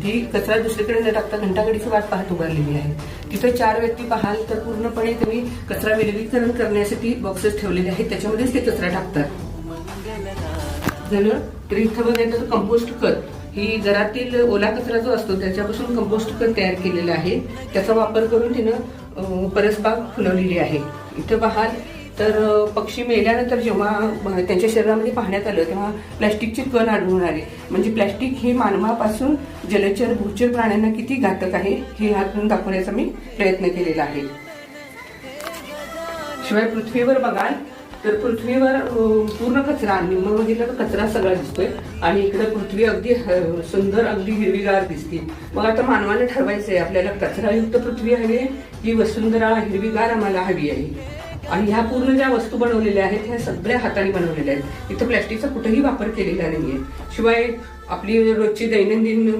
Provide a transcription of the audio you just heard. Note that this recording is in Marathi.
ती कचरा दुसरीकडे न टाकता घंटागाडीची वाट पाहत उभारलेली आहे. तिथे 4 व्यक्ती पाहाल तर पूर्णपणे तुम्ही कचरा विलगीकरण करण्यासाठी बॉक्सेस ठेवलेले आहेत, त्याच्यामध्येच ते कचरा टाकतात. झालं तर इथं बघायचं कंपोस्ट खत, ही घरातील ओला कचरा जो असतो त्याच्यापासून कंपोस्ट खत तयार केलेलं आहे. त्याचा वापर करून तिनं परसबाग फुलवलेली आहे. इथं पाहाल तर पक्षी मेल्यानंतर जेव्हा त्यांच्या शरीरामध्ये पाहण्यात आलं तेव्हा प्लॅस्टिकचे कण आढळून आले. म्हणजे प्लॅस्टिक हे मानवापासून जलचर भूचर प्राण्यांना किती घातक आहे हे हातून दाखवण्याचा मी प्रयत्न केलेला आहे. शिवाय पृथ्वीवर बघाल तर पृथ्वीवर पूर्ण कचरा, निम्म बघितलं तर कचरा सगळा दिसतोय आणि इकडे पृथ्वी अगदी सुंदर अगदी हिरवीगार दिसते. मग आता मानवाने ठरवायचंय आपल्याला कचरायुक्त पृथ्वी हवी आहे की वसुंधरा हिरवीगार आम्हाला हवी आहे. आणि ह्या पूर्ण ज्या वस्तू बनवलेल्या आहेत ह्या सगळ्या हाताने बनवलेल्या आहेत. इथं प्लॅस्टिकचा कुठेही वापर केलेला नाहीये. शिवाय आपली रोजची दैनंदिन